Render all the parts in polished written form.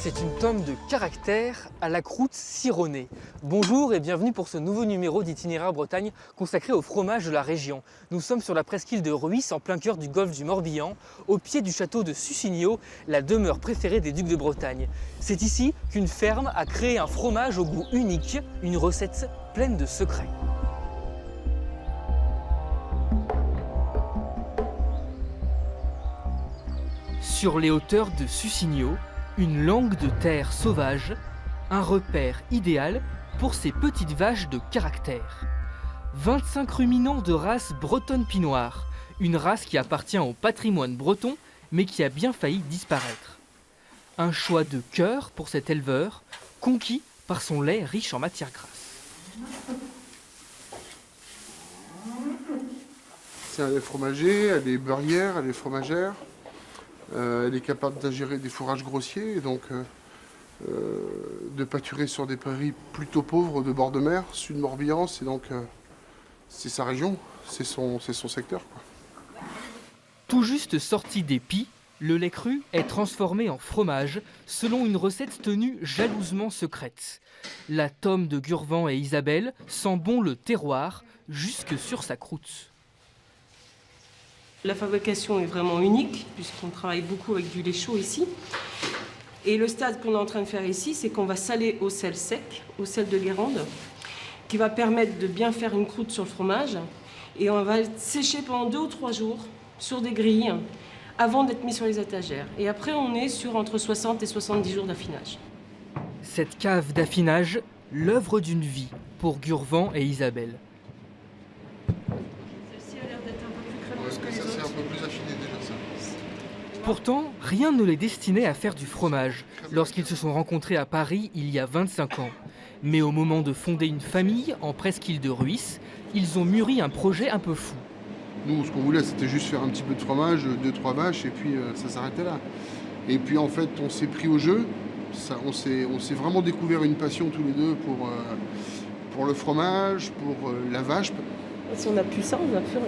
c'est une tome de caractère à la croûte citronnée. Bonjour et bienvenue pour ce nouveau numéro d'Itinéraire Bretagne consacré au fromage de la région. Nous sommes sur la presqu'île de Rhuys, en plein cœur du golfe du Morbihan, au pied du château de Suscinio, la demeure préférée des ducs de Bretagne. C'est ici qu'une ferme a créé un fromage au goût unique, une recette pleine de secrets. Sur les hauteurs de Suscinio, une langue de terre sauvage, un repère idéal pour ces petites vaches de caractère. 25 ruminants de race bretonne pinoire, une race qui appartient au patrimoine breton mais qui a bien failli disparaître. Un choix de cœur pour cet éleveur, conquis par son lait riche en matières grasses. C'est un lait fromager, elle est beurrière, elle est fromagère. Elle est capable d'ingérer des fourrages grossiers et donc de pâturer sur des prairies plutôt pauvres de bord de mer, sud Morbihan, c'est sa région, c'est son secteur, quoi. Tout juste sorti des pies, le lait cru est transformé en fromage selon une recette tenue jalousement secrète. La tome de Gurvan et Isabelle sent bon le terroir jusque sur sa croûte. La fabrication est vraiment unique puisqu'on travaille beaucoup avec du lait chaud ici. Et le stade qu'on est en train de faire ici, c'est qu'on va saler au sel sec, au sel de Guérande, qui va permettre de bien faire une croûte sur le fromage. Et on va le sécher pendant 2 ou 3 jours sur des grilles avant d'être mis sur les étagères. Et après, on est sur entre 60 et 70 jours d'affinage. Cette cave d'affinage, l'œuvre d'une vie pour Gurvan et Isabelle. C'est un peu plus affiné déjà, ça. Pourtant, rien ne les destinait à faire du fromage lorsqu'ils se sont rencontrés à Paris il y a 25 ans. Mais au moment de fonder une famille en presqu'île de Rhuys, ils ont mûri un projet un peu fou. Nous, ce qu'on voulait, c'était juste faire un petit peu de fromage, 2-3 vaches, et puis ça s'arrêtait là. Et puis en fait, on s'est pris au jeu. On s'est vraiment découvert une passion tous les deux pour le fromage, pour la vache. Si on a pu ça, on a pu rien.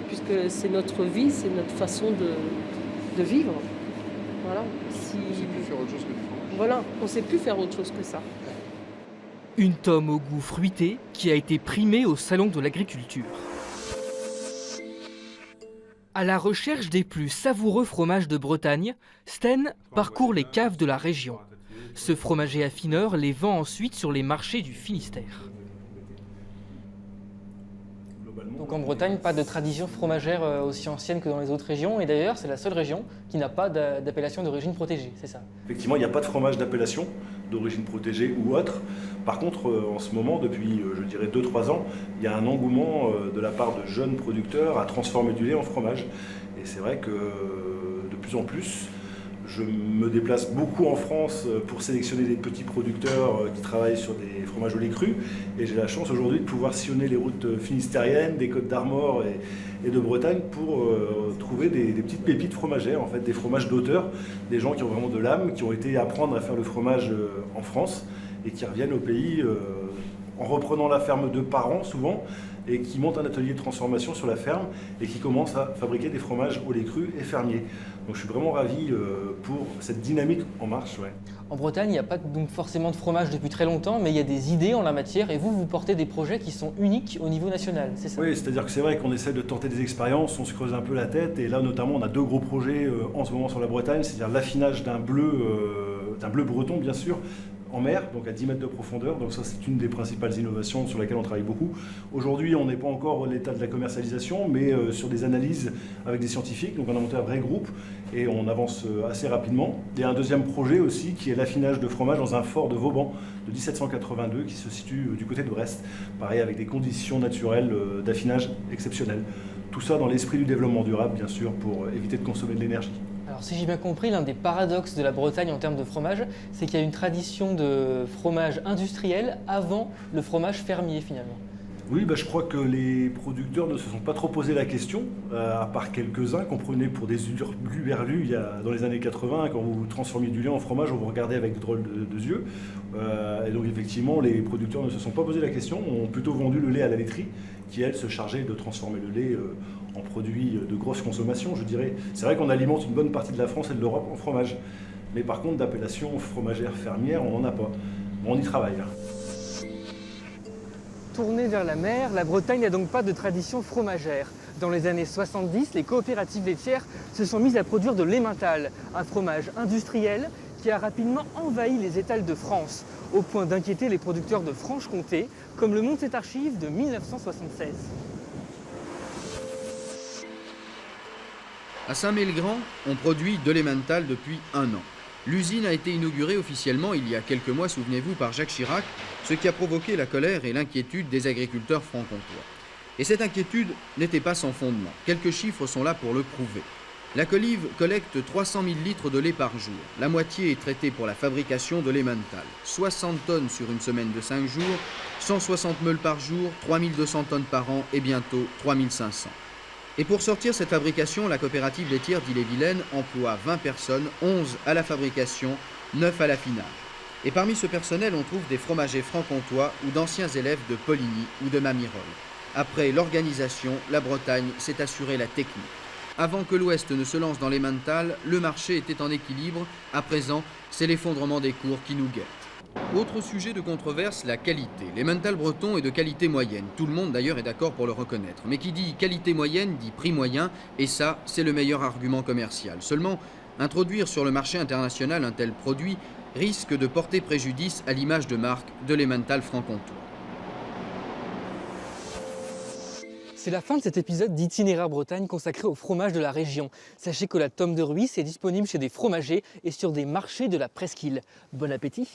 Puisque c'est notre vie, c'est notre façon de vivre. Voilà. On ne sait plus faire autre chose que du fromage. Voilà, on ne sait plus faire autre chose que ça. Une tome au goût fruité qui a été primée au Salon de l'Agriculture. À la recherche des plus savoureux fromages de Bretagne, Sten parcourt les caves de la région. Ce fromager affineur les vend ensuite sur les marchés du Finistère. Donc en Bretagne, pas de tradition fromagère aussi ancienne que dans les autres régions. Et d'ailleurs, c'est la seule région qui n'a pas d'appellation d'origine protégée, c'est ça? Effectivement, il n'y a pas de fromage d'appellation d'origine protégée ou autre. Par contre, en ce moment, depuis, je dirais 2-3 ans, il y a un engouement de la part de jeunes producteurs à transformer du lait en fromage. Et c'est vrai que de plus en plus, je me déplace beaucoup en France pour sélectionner des petits producteurs qui travaillent sur des fromages au lait cru. Et j'ai la chance aujourd'hui de pouvoir sillonner les routes finistériennes, des Côtes d'Armor et de Bretagne pour trouver des petites pépites fromagères, en fait, des fromages d'auteur, des gens qui ont vraiment de l'âme, qui ont été apprendre à faire le fromage en France et qui reviennent au pays en reprenant la ferme de parents souvent, et qui montent un atelier de transformation sur la ferme et qui commencent à fabriquer des fromages au lait cru et fermiers. Donc je suis vraiment ravi pour cette dynamique en marche. Ouais. En Bretagne, il n'y a pas donc forcément de fromage depuis très longtemps, mais il y a des idées en la matière et vous portez des projets qui sont uniques au niveau national, c'est ça? Oui, c'est-à-dire que c'est vrai qu'on essaie de tenter des expériences, on se creuse un peu la tête et là notamment on a 2 gros projets en ce moment sur la Bretagne, c'est-à-dire l'affinage d'un bleu breton bien sûr, en mer, donc à 10 mètres de profondeur. Donc ça, c'est une des principales innovations sur laquelle on travaille beaucoup. Aujourd'hui, on n'est pas encore à l'état de la commercialisation, mais sur des analyses avec des scientifiques. Donc on a monté un vrai groupe et on avance assez rapidement. Il y a un deuxième projet aussi qui est l'affinage de fromage dans un fort de Vauban de 1782 qui se situe du côté de Brest. Pareil, avec des conditions naturelles d'affinage exceptionnelles. Tout ça dans l'esprit du développement durable, bien sûr, pour éviter de consommer de l'énergie. Alors si j'ai bien compris, l'un des paradoxes de la Bretagne en termes de fromage, c'est qu'il y a une tradition de fromage industriel avant le fromage fermier finalement. Oui, je crois que les producteurs ne se sont pas trop posé la question, à part quelques-uns qu'on prenait pour des hurluberlus dans les années 80, quand vous transformiez du lait en fromage, on vous regardait avec de drôles de yeux. Et donc effectivement, les producteurs ne se sont pas posé la question, ont plutôt vendu le lait à la laiterie, qui elle se chargeait de transformer le lait en produit de grosse consommation, je dirais. C'est vrai qu'on alimente une bonne partie de la France et de l'Europe en fromage. Mais par contre, d'appellation fromagère fermière, on n'en a pas. Bon, on y travaille. Tournée vers la mer, la Bretagne n'a donc pas de tradition fromagère. Dans les années 70, les coopératives laitières se sont mises à produire de l'emmental, un fromage industriel qui a rapidement envahi les étals de France, au point d'inquiéter les producteurs de Franche-Comté, comme le montre cette archive de 1976. À Saint-Mélgrand, on produit de l'emmental depuis 1 an. L'usine a été inaugurée officiellement il y a quelques mois, souvenez-vous, par Jacques Chirac, ce qui a provoqué la colère et l'inquiétude des agriculteurs franc-comtois. Et cette inquiétude n'était pas sans fondement. Quelques chiffres sont là pour le prouver. La Colive collecte 300 000 litres de lait par jour. La moitié est traitée pour la fabrication de l'emmental. 60 tonnes sur une semaine de 5 jours, 160 meules par jour, 3200 tonnes par an et bientôt 3500. Et pour sortir cette fabrication, la coopérative laitière d'Ille-et-Vilaine emploie 20 personnes, 11 à la fabrication, 9 à l'affinage. Et parmi ce personnel, on trouve des fromagers franc-comtois ou d'anciens élèves de Poligny ou de Mamirol. Après l'organisation, la Bretagne s'est assurée la technique. Avant que l'Ouest ne se lance dans l'emmental, le marché était en équilibre. À présent, c'est l'effondrement des cours qui nous guette. Autre sujet de controverse, la qualité. L'emmental breton est de qualité moyenne. Tout le monde d'ailleurs est d'accord pour le reconnaître. Mais qui dit qualité moyenne dit prix moyen, et ça, c'est le meilleur argument commercial. Seulement, introduire sur le marché international un tel produit risque de porter préjudice à l'image de marque de l'emmental franc-comtois. C'est la fin de cet épisode d'Itinéraire Bretagne consacré au fromage de la région. Sachez que la tome de Ruisse est disponible chez des fromagers et sur des marchés de la presqu'île. Bon appétit!